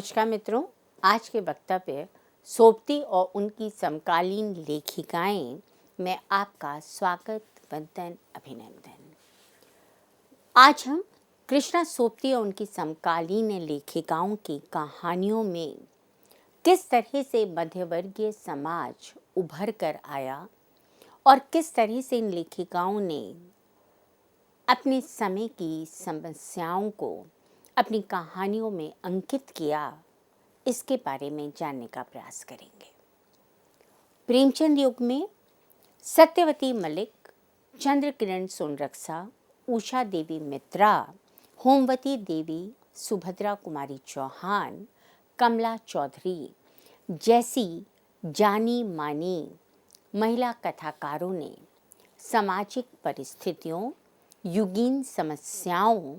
नमस्कार मित्रों, आज के वक्तव्य सोबती और उनकी समकालीन लेखिकाएं में आपका स्वागत, वंदन, अभिनंदन। आज हम कृष्णा सोबती और उनकी समकालीन लेखिकाओं की कहानियों में किस तरह से मध्यवर्गीय समाज उभर कर आया और किस तरह से इन लेखिकाओं ने अपने समय की समस्याओं को अपनी कहानियों में अंकित किया, इसके बारे में जानने का प्रयास करेंगे। प्रेमचंद युग में सत्यवती मलिक, चंद्र किरण सोनरक्सा, उषा देवी मित्रा, होमवती देवी, सुभद्रा कुमारी चौहान, कमला चौधरी जैसी जानी मानी महिला कथाकारों ने सामाजिक परिस्थितियों, युगीन समस्याओं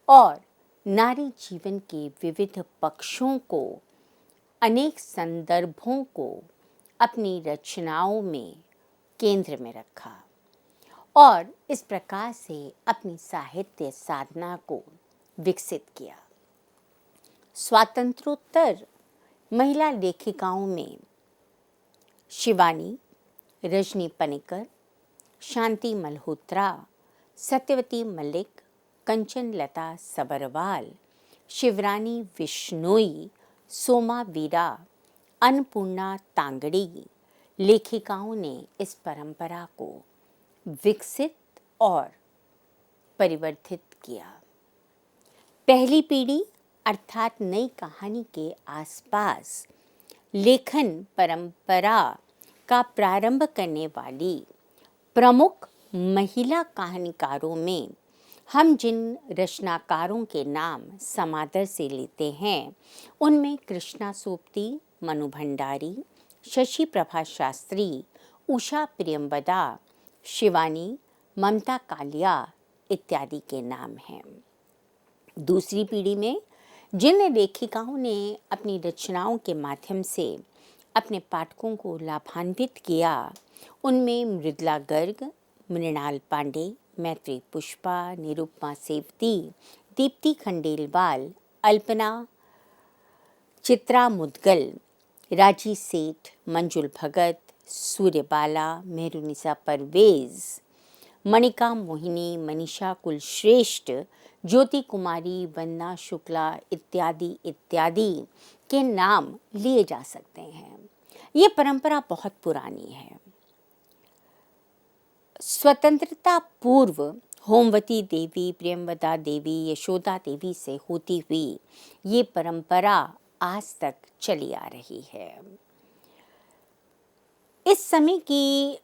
और नारी जीवन के विविध पक्षों को, अनेक संदर्भों को अपनी रचनाओं में केंद्र में रखा और इस प्रकार से अपनी साहित्य साधना को विकसित किया। स्वातंत्रोत्तर महिला लेखिकाओं में शिवानी, रजनी पनिकर, शांति मल्होत्रा, सत्यवती मलिक, कंचन लता सबरवाल, शिवरानी विश्नोई, सोमा वीरा, अन्नपूर्णा तांगड़ी लेखिकाओं ने इस परंपरा को विकसित और परिवर्तित किया। पहली पीढ़ी अर्थात नई कहानी के आसपास लेखन परंपरा का प्रारंभ करने वाली प्रमुख महिला कहानीकारों में हम जिन रचनाकारों के नाम समादर से लेते हैं, उनमें कृष्णा सोबती, मनु भंडारी, शशि प्रभा शास्त्री, उषा प्रियंवदा, शिवानी, ममता कालिया इत्यादि के नाम हैं। दूसरी पीढ़ी में जिन लेखिकाओं ने अपनी रचनाओं के माध्यम से अपने पाठकों को लाभान्वित किया, उनमें मृदुला गर्ग, मृणाल पांडे, मैत्री पुष्पा, निरुपमा सेवती, दीप्ति खंडेलवाल, अल्पना चित्रा मुदगल, राजी सेठ, मंजुल भगत, सूर्यबाला, मेहरुनिसा परवेज, मणिका मोहिनी, मनीषा कुलश्रेष्ठ, ज्योति कुमारी, वंदना शुक्ला इत्यादि इत्यादि के नाम लिए जा सकते हैं। ये परंपरा बहुत पुरानी है। स्वतंत्रता पूर्व होमवती देवी, प्रियंवदा देवी, यशोदा देवी से होती हुई ये परंपरा आज तक चली आ रही है। इस समय की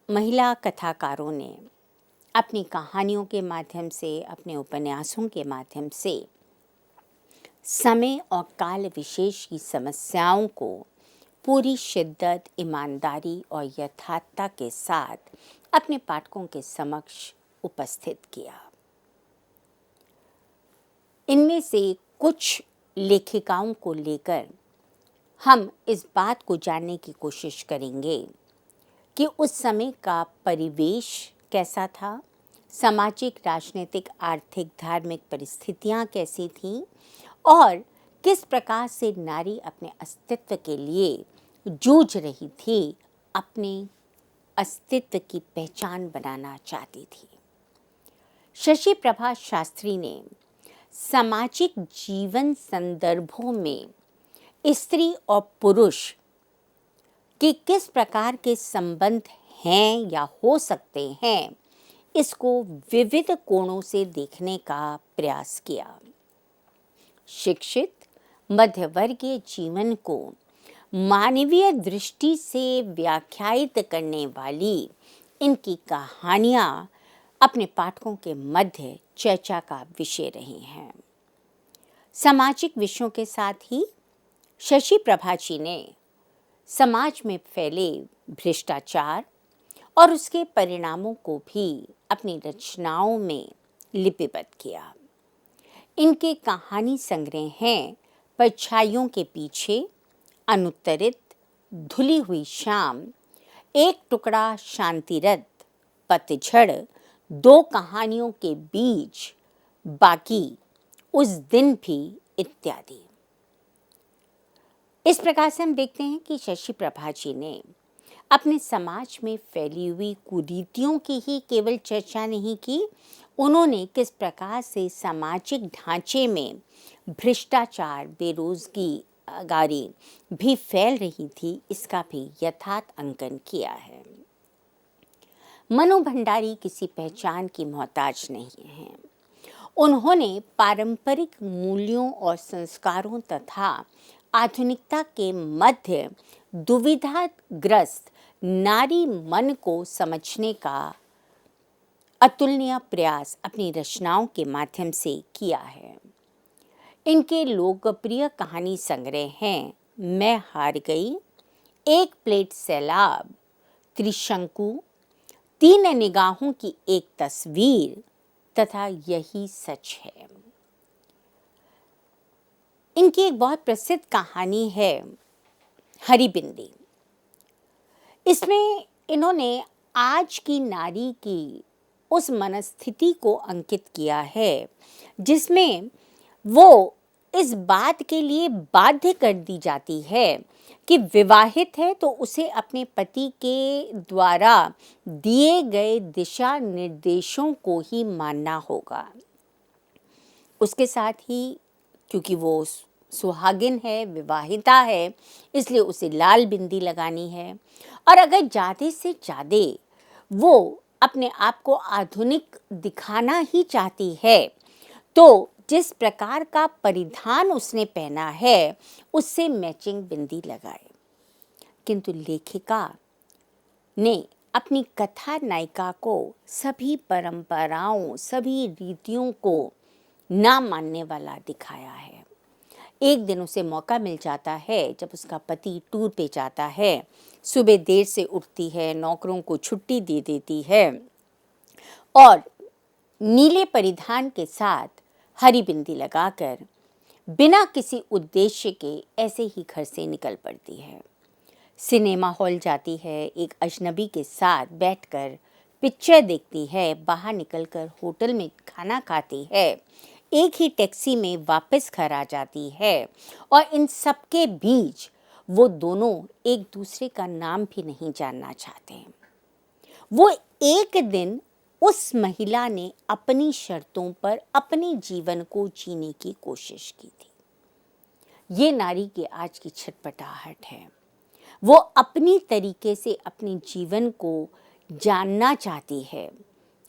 महिला कथाकारों ने अपनी कहानियों के माध्यम से, अपने उपन्यासों के माध्यम से समय और काल विशेष की समस्याओं को पूरी शिद्दत, ईमानदारी और यथार्थता के साथ अपने पाठकों के समक्ष उपस्थित किया। इनमें से कुछ लेखिकाओं को लेकर हम इस बात को जानने की कोशिश करेंगे कि उस समय का परिवेश कैसा था, सामाजिक, राजनीतिक, आर्थिक, धार्मिक परिस्थितियां कैसी थीं और किस प्रकार से नारी अपने अस्तित्व के लिए जूझ रही थी, अपने अस्तित्व की पहचान बनाना चाहती थी। शशि प्रभा शास्त्री ने सामाजिक जीवन संदर्भों में स्त्री और पुरुष के किस प्रकार के संबंध हैं या हो सकते हैं, इसको विविध कोणों से देखने का प्रयास किया। शिक्षित मध्यवर्गीय जीवन को मानवीय दृष्टि से व्याख्यायित करने वाली इनकी कहानियां अपने पाठकों के मध्य चर्चा का विषय रही हैं। सामाजिक विषयों के साथ ही शशि प्रभा जी ने समाज में फैले भ्रष्टाचार और उसके परिणामों को भी अपनी रचनाओं में लिपिबद्ध किया। इनके कहानी संग्रह हैं परछाइयों के पीछे, अनुत्तरित, धुली हुई शाम, एक टुकड़ा शांतिरत, पतझड़, दो कहानियों के बीच, बाकी, उस दिन भी इत्यादि। इस प्रकार से हम देखते हैं कि शशि प्रभा जी ने अपने समाज में फैली हुई कुरीतियों की ही केवल चर्चा नहीं की, उन्होंने किस प्रकार से सामाजिक ढांचे में भ्रष्टाचार, बेरोजगारी भी फैल रही थी, इसका भी यथार्थ अंकन किया है। मनु भंडारी किसी पहचान की मोहताज नहीं है। उन्होंने पारंपरिक मूल्यों और संस्कारों तथा आधुनिकता के मध्य दुविधाग्रस्त नारी मन को समझने का अतुलनीय प्रयास अपनी रचनाओं के माध्यम से किया है। इनके लोकप्रिय कहानी संग्रह हैं मैं हार गई, एक प्लेट सैलाब, त्रिशंकु, तीन निगाहों की एक तस्वीर तथा यही सच है। इनकी एक बहुत प्रसिद्ध कहानी है हरिबिंदी। इसमें इन्होंने आज की नारी की उस मनस्थिति को अंकित किया है जिसमें वो इस बात के लिए बाध्य कर दी जाती है कि विवाहित है तो उसे अपने पति के द्वारा दिए गए दिशा निर्देशों को ही मानना होगा। उसके साथ ही क्योंकि वो सुहागिन है, विवाहिता है, इसलिए उसे लाल बिंदी लगानी है। और अगर ज़्यादा से ज़्यादा वो अपने आप को आधुनिक दिखाना ही चाहती है तो जिस प्रकार का परिधान उसने पहना है उससे मैचिंग बिंदी लगाए। किंतु लेखिका ने अपनी कथा नायिका को सभी परंपराओं, सभी रीतियों को ना मानने वाला दिखाया है। एक दिन उसे मौका मिल जाता है जब उसका पति टूर पे जाता है, सुबह देर से उठती है, नौकरों को छुट्टी दे देती है और नीले परिधान के साथ हरी बिंदी लगाकर बिना किसी उद्देश्य के ऐसे ही घर से निकल पड़ती है। सिनेमा हॉल जाती है, एक अजनबी के साथ बैठकर पिक्चर देखती है, बाहर निकलकर होटल में खाना खाती है, एक ही टैक्सी में वापस घर आ जाती है और इन सब के बीच वो दोनों एक दूसरे का नाम भी नहीं जानना चाहते। वो एक दिन उस महिला ने अपनी शर्तों पर अपने जीवन को जीने की कोशिश की थी। ये नारी की आज की छटपटाहट है। वो अपनी तरीके से अपने जीवन को जानना चाहती है,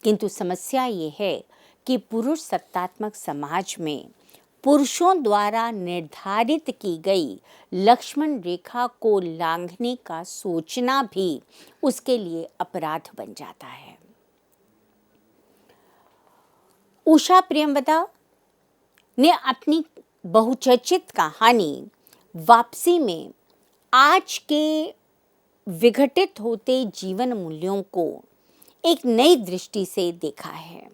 किंतु समस्या ये है कि पुरुष सत्तात्मक समाज में पुरुषों द्वारा निर्धारित की गई लक्ष्मण रेखा को लांघने का सोचना भी उसके लिए अपराध बन जाता है। उषा प्रियंवदा ने अपनी बहुचर्चित कहानी वापसी में आज के विघटित होते जीवन मूल्यों को एक नई दृष्टि से देखा है।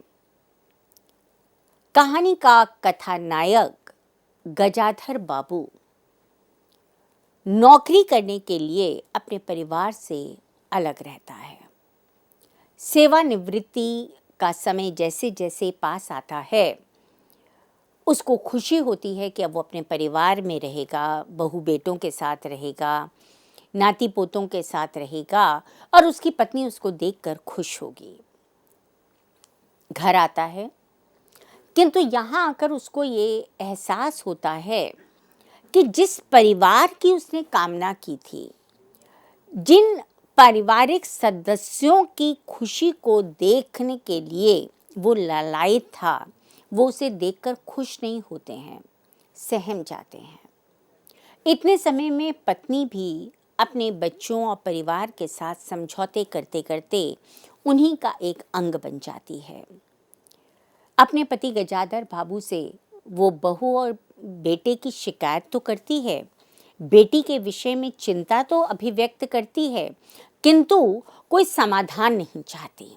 कहानी का कथानायक गजाधर बाबू नौकरी करने के लिए अपने परिवार से अलग रहता है। सेवानिवृत्ति का समय जैसे जैसे पास आता है उसको खुशी होती है कि अब वो अपने परिवार में रहेगा, बहू बेटों के साथ रहेगा, नाती पोतों के साथ रहेगा और उसकी पत्नी उसको देखकर खुश होगी। घर आता है, किंतु यहाँ आकर उसको ये एहसास होता है कि जिस परिवार की उसने कामना की थी, जिन पारिवारिक सदस्यों की खुशी को देखने के लिए वो लालायित था, वो उसे देखकर खुश नहीं होते हैं, सहम जाते हैं। इतने समय में पत्नी भी अपने बच्चों और परिवार के साथ समझौते करते करते उन्हीं का एक अंग बन जाती है। अपने पति गजाधर बाबू से वो बहू और बेटे की शिकायत तो करती है, बेटी के विषय में चिंता तो अभिव्यक्त करती है, किंतु कोई समाधान नहीं चाहती।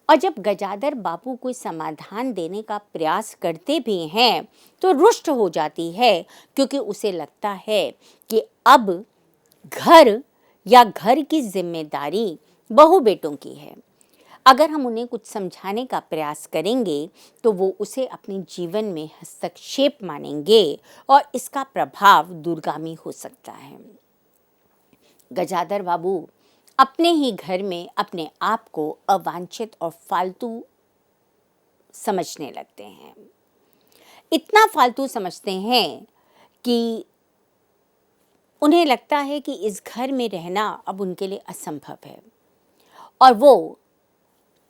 और जब गजाधर बाबू कोई समाधान देने का प्रयास करते भी हैं तो रुष्ट हो जाती है, क्योंकि उसे लगता है कि अब घर या घर की जिम्मेदारी बहू बेटों की है। अगर हम उन्हें कुछ समझाने का प्रयास करेंगे तो वो उसे अपने जीवन में हस्तक्षेप मानेंगे और इसका प्रभाव दूरगामी हो सकता है। गजाधर बाबू अपने ही घर में अपने आप को अवांछित और फालतू समझने लगते हैं। इतना फालतू समझते हैं कि उन्हें लगता है कि इस घर में रहना अब उनके लिए असंभव है और वो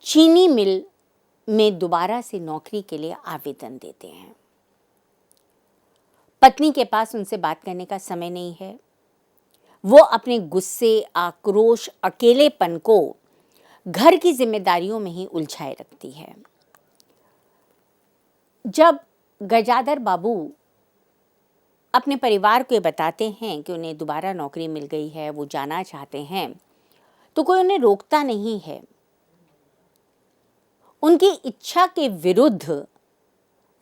चीनी मिल में दोबारा से नौकरी के लिए आवेदन देते हैं। पत्नी के पास उनसे बात करने का समय नहीं है। वो अपने गुस्से, आक्रोश, अकेलेपन को घर की जिम्मेदारियों में ही उलझाए रखती है। जब गजाधर बाबू अपने परिवार को बताते हैं कि उन्हें दोबारा नौकरी मिल गई है, वो जाना चाहते हैं, तो कोई उन्हें रोकता नहीं है। उनकी इच्छा के विरुद्ध,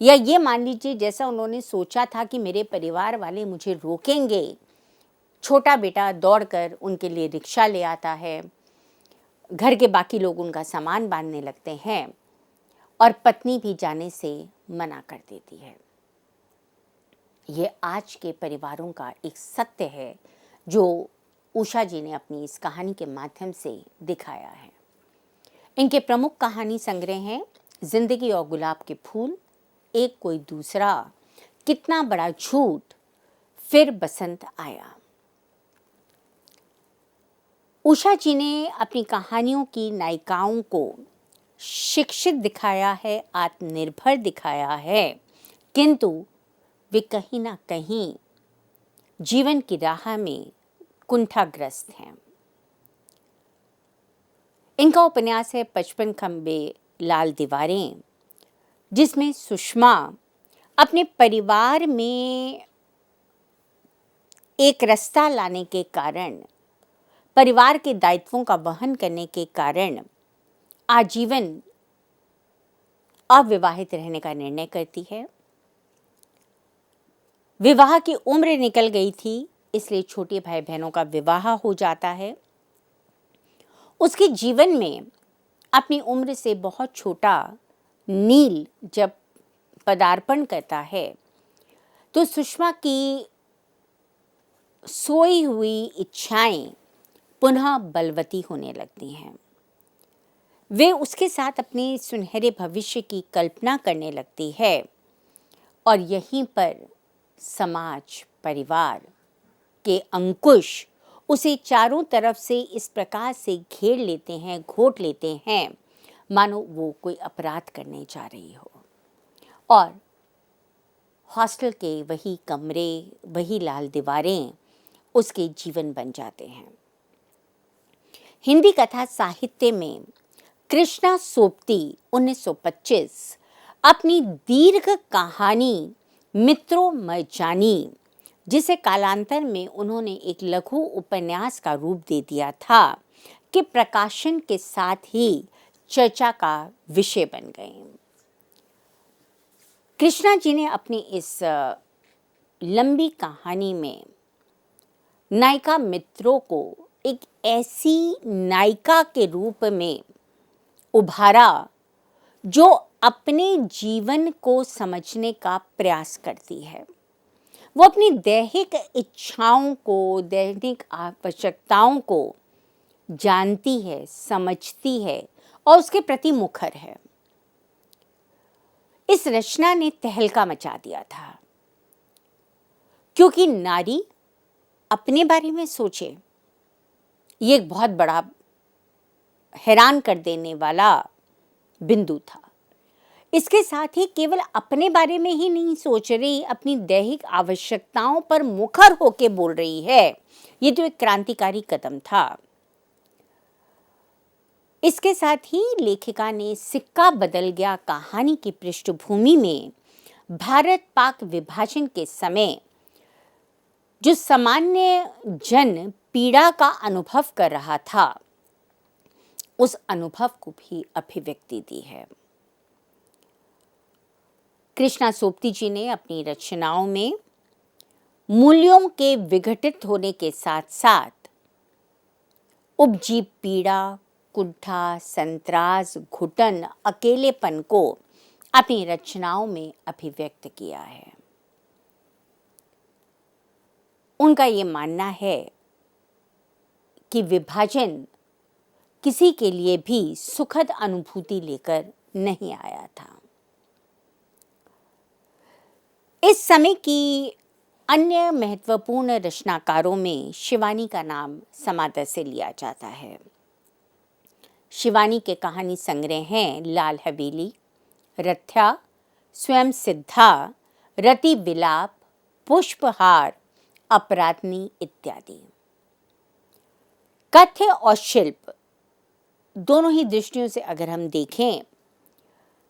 या ये मान लीजिए जैसा उन्होंने सोचा था कि मेरे परिवार वाले मुझे रोकेंगे, छोटा बेटा दौड़कर उनके लिए रिक्शा ले आता है, घर के बाकी लोग उनका सामान बांधने लगते हैं और पत्नी भी जाने से मना कर देती है। ये आज के परिवारों का एक सत्य है जो उषा जी ने अपनी इस कहानी के माध्यम से दिखाया है। इनके प्रमुख कहानी संग्रह हैं जिंदगी और गुलाब के फूल, एक कोई दूसरा, कितना बड़ा झूठ, फिर बसंत आया। उषा जी ने अपनी कहानियों की नायिकाओं को शिक्षित दिखाया है, आत्मनिर्भर दिखाया है, किंतु वे कहीं ना कहीं जीवन की राह में कुंठाग्रस्त हैं। इनका उपन्यास है 55 खंबे लाल दीवारें, जिसमें सुषमा अपने परिवार में एक रास्ता लाने के कारण, परिवार के दायित्वों का वहन करने के कारण आजीवन अविवाहित रहने का निर्णय करती है। विवाह की उम्र निकल गई थी, इसलिए छोटे भाई बहनों का विवाह हो जाता है। उसके जीवन में अपनी उम्र से बहुत छोटा नील जब पदार्पण करता है तो सुषमा की सोई हुई इच्छाएं पुनः बलवती होने लगती हैं। वे उसके साथ अपने सुनहरे भविष्य की कल्पना करने लगती है और यहीं पर समाज, परिवार के अंकुश उसे चारों तरफ से इस प्रकार से घेर लेते हैं, घोट लेते हैं, मानो वो कोई अपराध करने जा रही हो। और हॉस्टल के वही कमरे, वही लाल दीवारें उसके जीवन बन जाते हैं। हिंदी कथा साहित्य में कृष्णा सोबती 1925 अपनी दीर्घ कहानी मित्रों मैं जानी, जिसे कालांतर में उन्होंने एक लघु उपन्यास का रूप दे दिया था, के प्रकाशन के साथ ही चर्चा का विषय बन गए। कृष्णा जी ने अपनी इस लंबी कहानी में नायिका मित्रों को एक ऐसी नायिका के रूप में उभारा जो अपने जीवन को समझने का प्रयास करती है। वो अपनी दैहिक इच्छाओं को, दैनिक आवश्यकताओं को जानती है, समझती है और उसके प्रति मुखर है। इस रचना ने तहलका मचा दिया था, क्योंकि नारी अपने बारे में सोचे, ये एक बहुत बड़ा हैरान कर देने वाला बिंदु था। इसके साथ ही केवल अपने बारे में ही नहीं सोच रही, अपनी दैहिक आवश्यकताओं पर मुखर होकर बोल रही है। ये तो एक क्रांतिकारी कदम था। इसके साथ ही लेखिका ने सिक्का बदल गया कहानी की पृष्ठभूमि में भारत पाक विभाजन के समय जो सामान्य जन पीड़ा का अनुभव कर रहा था, उस अनुभव को भी अभिव्यक्ति दी है। कृष्णा सोबती जी ने अपनी रचनाओं में मूल्यों के विघटित होने के साथ साथ उपजी पीड़ा, उत्कंठा, संतरास, घुटन, अकेलेपन को अपनी रचनाओं में अभिव्यक्त किया है। उनका ये मानना है कि विभाजन किसी के लिए भी सुखद अनुभूति लेकर नहीं आया था। इस समय की अन्य महत्वपूर्ण रचनाकारों में शिवानी का नाम समादर से लिया जाता है। शिवानी के कहानी संग्रह हैं लाल हवेली, रथ्या, स्वयं सिद्धा, रति विलाप, पुष्पहार, अपराधनी इत्यादि। कथ्य और शिल्प दोनों ही दृष्टियों से अगर हम देखें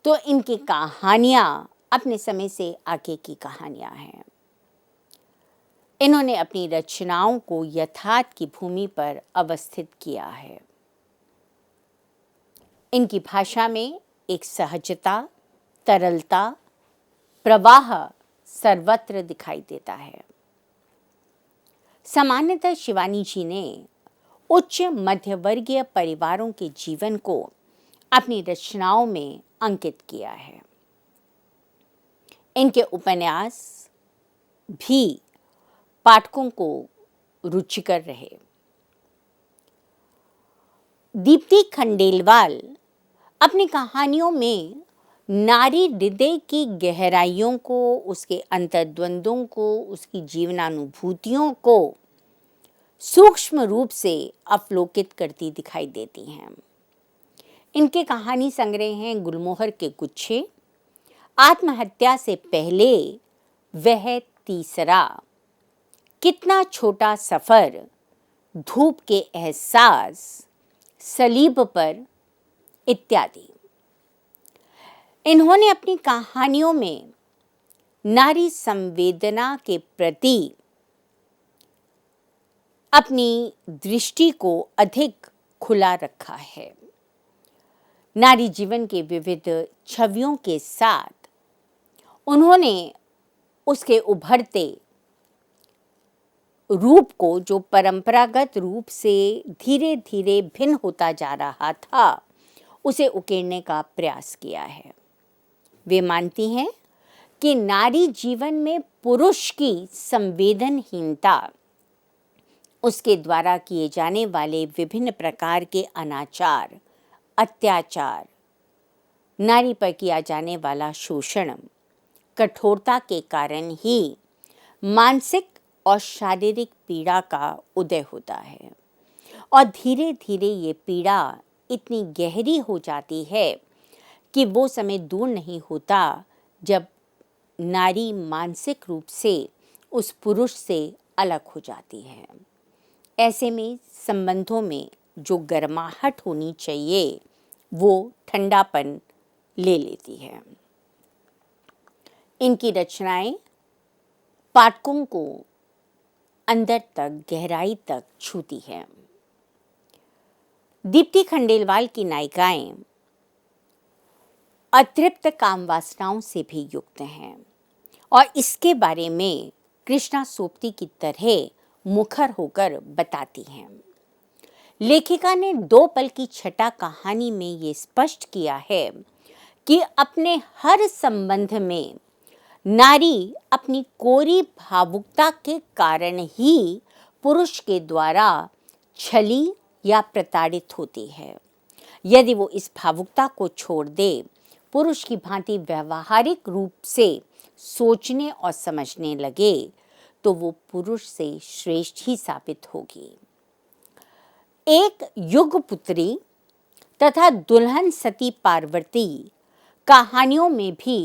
तो इनकी कहानियां अपने समय से आगे की कहानियां हैं। इन्होंने अपनी रचनाओं को यथार्थ की भूमि पर अवस्थित किया है। इनकी भाषा में एक सहजता, तरलता, प्रवाह सर्वत्र दिखाई देता है। सामान्यतः शिवानी जी ने उच्च मध्यवर्गीय परिवारों के जीवन को अपनी रचनाओं में अंकित किया है। इनके उपन्यास भी पाठकों को रुचिकर रहे। दीप्ति खंडेलवाल अपनी कहानियों में नारी हृदय की गहराइयों को, उसके अंतर्द्वंद्वों को, उसकी जीवनानुभूतियों को सूक्ष्म रूप से अवलोकित करती दिखाई देती हैं। इनके कहानी संग्रह हैं गुलमोहर के गुच्छे, आत्महत्या से पहले, वह तीसरा, कितना छोटा सफर, धूप के एहसास, सलीब पर इत्यादि। इन्होंने अपनी कहानियों में नारी संवेदना के प्रति अपनी दृष्टि को अधिक खुला रखा है। नारी जीवन के विविध छवियों के साथ उन्होंने उसके उभरते रूप को, जो परंपरागत रूप से धीरे धीरे भिन्न होता जा रहा था, उसे उकेरने का प्रयास किया है। वे मानती हैं कि नारी जीवन में पुरुष की संवेदनहीनता, उसके द्वारा किए जाने वाले विभिन्न प्रकार के अनाचार, अत्याचार, नारी पर किया जाने वाला शोषण, कठोरता के कारण ही मानसिक और शारीरिक पीड़ा का उदय होता है। और धीरे धीरे ये पीड़ा इतनी गहरी हो जाती है कि वो समय दूर नहीं होता जब नारी मानसिक रूप से उस पुरुष से अलग हो जाती है। ऐसे में संबंधों में जो गर्माहट होनी चाहिए वो ठंडापन ले लेती है। इनकी रचनाएं पाठकों को अंदर तक, गहराई तक छूती हैं। दीप्ति खंडेलवाल की नायिकाएं अतृप्त काम वासनाओं से भी युक्त हैं और इसके बारे में कृष्णा सोपती की तरह मुखर होकर बताती हैं। लेखिका ने दो पल की छटा कहानी में ये स्पष्ट किया है कि अपने हर संबंध में नारी अपनी कोरी भावुकता के कारण ही पुरुष के द्वारा छली या प्रताड़ित होती है। यदि वो इस भावुकता को छोड़ दे, पुरुष की भांति व्यवहारिक रूप से सोचने और समझने लगे, तो वो पुरुष से श्रेष्ठ ही साबित होगी। एक युग पुत्री तथा दुल्हन सती पार्वती कहानियों में भी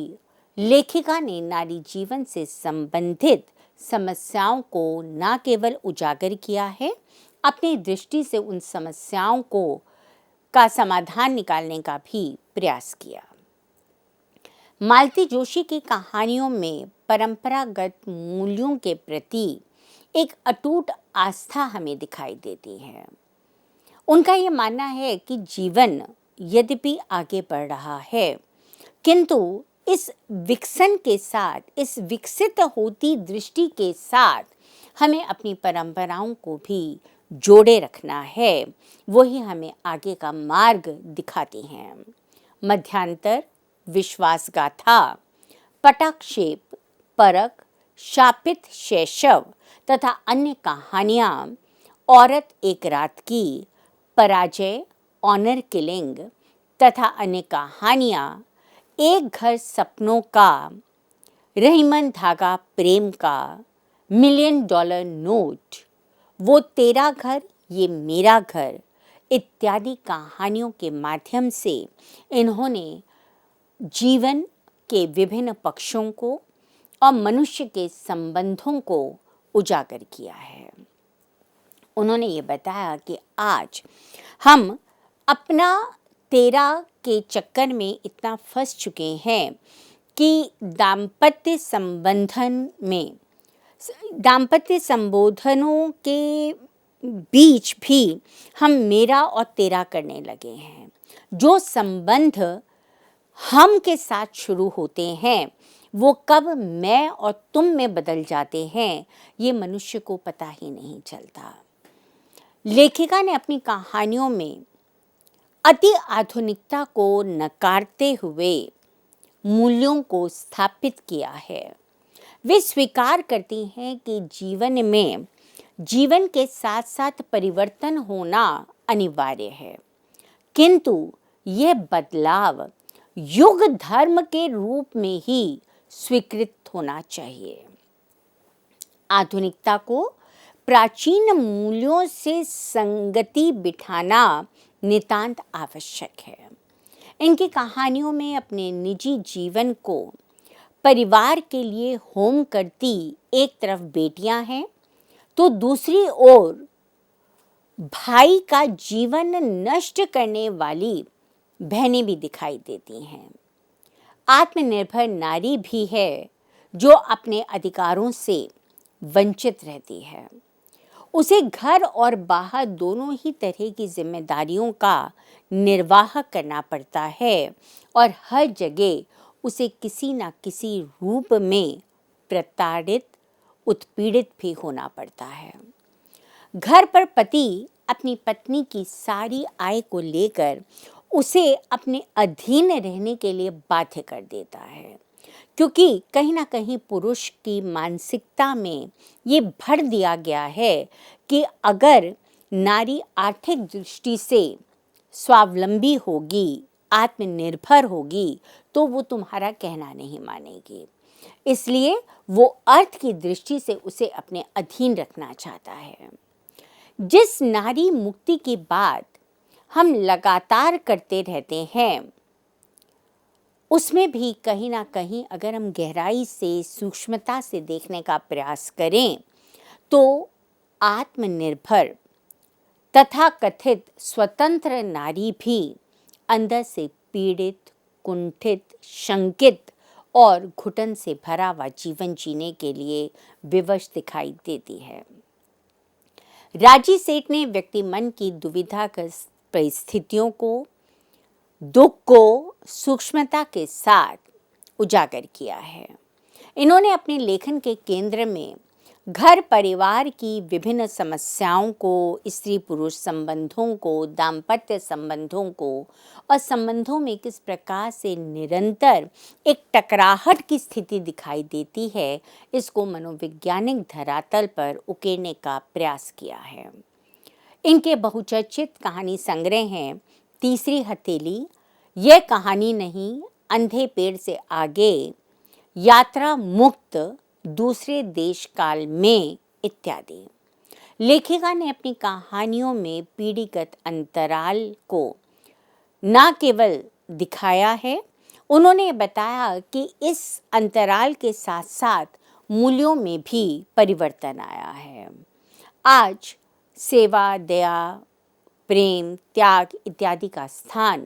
लेखिका ने नारी जीवन से संबंधित समस्याओं को न केवल उजागर किया है, अपनी दृष्टि से उन समस्याओं का समाधान निकालने का भी प्रयास किया। मालती जोशी की कहानियों में परंपरागत मूल्यों के प्रति एक अटूट आस्था हमें दिखाई देती है। उनका ये मानना है कि जीवन यद्यपि आगे बढ़ रहा है, किंतु इस विकसन के साथ, इस विकसित होती दृष्टि के साथ हमें अपनी परंपराओं को भी जोड़े रखना है, वही हमें आगे का मार्ग दिखाती हैं। मध्यांतर, विश्वासगाथा, पटाक्षेप, परख, शापित शैशव तथा अन्य कहानियाँ, औरत एक रात की, पराजय, ऑनर किलिंग तथा अन्य कहानियाँ, एक घर सपनों का, रहीमन धागा प्रेम का, $1,000,000 नोट, वो तेरा घर ये मेरा घर इत्यादि कहानियों के माध्यम से इन्होंने जीवन के विभिन्न पक्षों को और मनुष्य के संबंधों को उजागर किया है। उन्होंने ये बताया कि आज हम अपना तेरा के चक्कर में इतना फंस चुके हैं कि दाम्पत्य संबोधनों के बीच भी हम मेरा और तेरा करने लगे हैं। जो संबंध हम के साथ शुरू होते हैं वो कब मैं और तुम में बदल जाते हैं ये मनुष्य को पता ही नहीं चलता। लेखिका ने अपनी कहानियों में अति आधुनिकता को नकारते हुए मूल्यों को स्थापित किया है। वे स्वीकार करती हैं कि जीवन में जीवन के साथ साथ परिवर्तन होना अनिवार्य है, किंतु यह बदलाव युग धर्म के रूप में ही स्वीकृत होना चाहिए। आधुनिकता को प्राचीन मूल्यों से संगति बिठाना नितांत आवश्यक है। इनकी कहानियों में अपने निजी जीवन को परिवार के लिए होम करती एक तरफ बेटियां हैं तो दूसरी ओर भाई का जीवन नष्ट करने वाली बहनें भी दिखाई देती हैं। आत्मनिर्भर नारी भी है जो अपने अधिकारों से वंचित रहती है। उसे घर और बाहर दोनों ही तरह की जिम्मेदारियों का निर्वाह करना पड़ता है और हर जगह उसे किसी न किसी रूप में प्रताड़ित, उत्पीड़ित भी होना पड़ता है। घर पर पति अपनी पत्नी की सारी आय को लेकर उसे अपने अधीन रहने के लिए बाध्य कर देता है, क्योंकि कहीं ना कहीं पुरुष की मानसिकता में ये भर दिया गया है कि अगर नारी आर्थिक दृष्टि से स्वावलंबी होगी, आत्मनिर्भर होगी, तो वो तुम्हारा कहना नहीं मानेगी। इसलिए वो अर्थ की दृष्टि से उसे अपने अधीन रखना चाहता है। जिस नारी मुक्ति की बात हम लगातार करते रहते हैं, उसमें भी कहीं ना कहीं अगर हम गहराई से, सूक्ष्मता से देखने का प्रयास करें तो आत्मनिर्भर तथा कथित स्वतंत्र नारी भी अंदर से पीड़ित, कुंठित, शंकित और घुटन से भरा हुआ जीवन जीने के लिए विवश दिखाई देती है। राजी सेठ ने व्यक्ति मन की दुविधाग्रस्त परिस्थितियों को, दुख को सूक्ष्मता के साथ उजागर किया है। इन्होंने अपने लेखन के केंद्र में घर परिवार की विभिन्न समस्याओं को, स्त्री पुरुष संबंधों को, दाम्पत्य संबंधों को और संबंधों में किस प्रकार से निरंतर एक टकराहट की स्थिति दिखाई देती है, इसको मनोवैज्ञानिक धरातल पर उकेरने का प्रयास किया है। इनके बहुचर्चित कहानी संग्रह हैं तीसरी हथेली, यह कहानी नहीं, अंधे पेड़ से आगे, यात्रा मुक्त, दूसरे देश काल में इत्यादि। लेखिका ने अपनी कहानियों में पीढ़ीगत अंतराल को न केवल दिखाया है, उन्होंने बताया कि इस अंतराल के साथ साथ मूल्यों में भी परिवर्तन आया है। आज सेवा, दया, प्रेम, त्याग इत्यादि का स्थान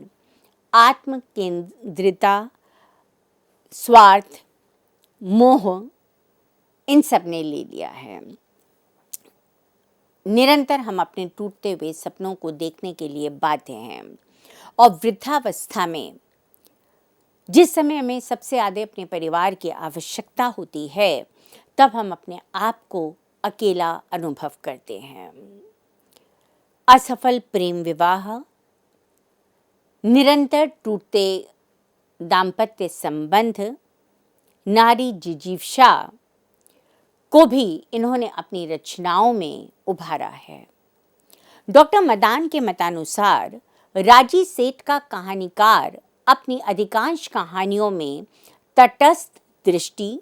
आत्म केंद्रिता, स्वार्थ, मोह इन सब ने ले लिया है। निरंतर हम अपने टूटते हुए सपनों को देखने के लिए बाध्य हैं और वृद्धावस्था में जिस समय हमें सबसे ज़्यादा अपने परिवार की आवश्यकता होती है, तब हम अपने आप को अकेला अनुभव करते हैं। असफल प्रेम विवाह, निरंतर टूटते दाम्पत्य संबंध, नारी जिजीविषा को भी इन्होंने अपनी रचनाओं में उभारा है। डॉक्टर मदान के मतानुसार राजी सेठ का कहानीकार अपनी अधिकांश कहानियों में तटस्थ दृष्टि,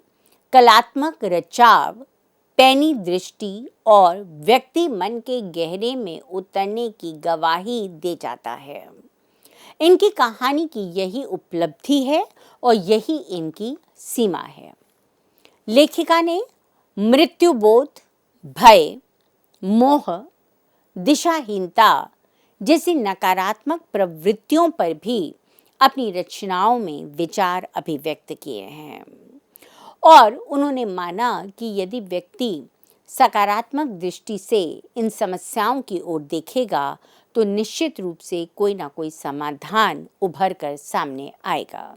कलात्मक रचाव, पैनी दृष्टि और व्यक्ति मन के गहरे में उतरने की गवाही दे जाता है। इनकी कहानी की यही उपलब्धि है और यही इनकी सीमा है। लेखिका ने मृत्युबोध, भय, मोह, दिशाहीनता जैसी नकारात्मक प्रवृत्तियों पर भी अपनी रचनाओं में विचार अभिव्यक्त किए हैं और उन्होंने माना कि यदि व्यक्ति सकारात्मक दृष्टि से इन समस्याओं की ओर देखेगा तो निश्चित रूप से कोई ना कोई समाधान उभर कर सामने आएगा।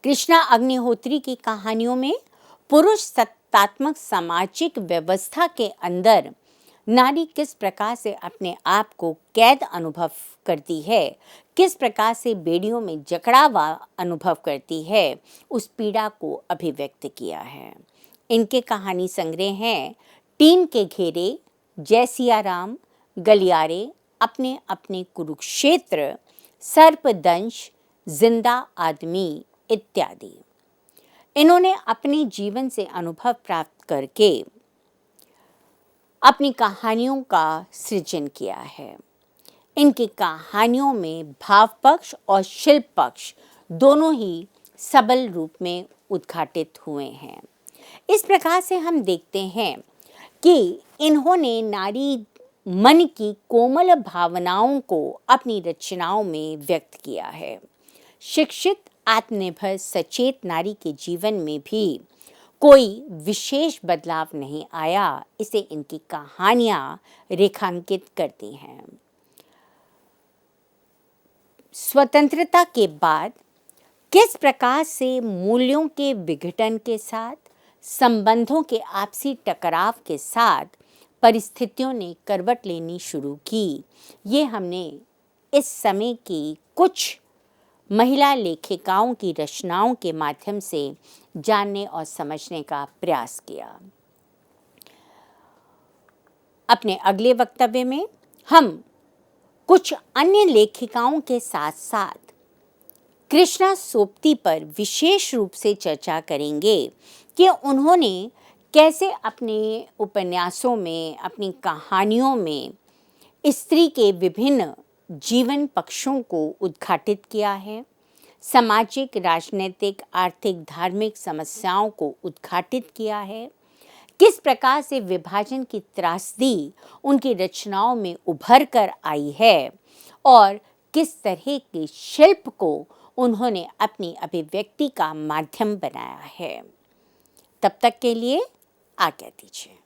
कृष्णा अग्निहोत्री की कहानियों में पुरुष सत्तात्मक सामाजिक व्यवस्था के अंदर नारी किस प्रकार से अपने आप को कैद अनुभव करती है, किस प्रकार से बेड़ियों में जकड़ा हुआ अनुभव करती है, उस पीड़ा को अभिव्यक्त किया है। इनके कहानी संग्रह हैं टीन के घेरे, जय सिया राम, गलियारे, अपने अपने कुरुक्षेत्र, सर्पदंश, जिंदा आदमी इत्यादि। इन्होंने अपने जीवन से अनुभव प्राप्त करके अपनी कहानियों का सृजन किया है। इनकी कहानियों में भाव पक्ष और शिल्प पक्ष दोनों ही सबल रूप में उद्घाटित हुए हैं। इस प्रकार से हम देखते हैं कि इन्होंने नारी मन की कोमल भावनाओं को अपनी रचनाओं में व्यक्त किया है। शिक्षित, आत्मनिर्भर, सचेत नारी के जीवन में भी कोई विशेष बदलाव नहीं आया, इसे इनकी कहानियां रेखांकित करती हैं। स्वतंत्रता के बाद किस प्रकार से मूल्यों के विघटन के साथ, संबंधों के आपसी टकराव के साथ परिस्थितियों ने करवट लेनी शुरू की, ये हमने इस समय की कुछ महिला लेखिकाओं की रचनाओं के माध्यम से जानने और समझने का प्रयास किया। अपने अगले वक्तव्य में हम कुछ अन्य लेखिकाओं के साथ साथ कृष्णा सोपती पर विशेष रूप से चर्चा करेंगे कि उन्होंने कैसे अपने उपन्यासों में, अपनी कहानियों में स्त्री के विभिन्न जीवन पक्षों को उद्घाटित किया है, सामाजिक, राजनीतिक, आर्थिक, धार्मिक समस्याओं को उद्घाटित किया है, किस प्रकार से विभाजन की त्रासदी उनकी रचनाओं में उभर कर आई है और किस तरह के शिल्प को उन्होंने अपनी अभिव्यक्ति का माध्यम बनाया है। तब तक के लिए आज्ञा दीजिए।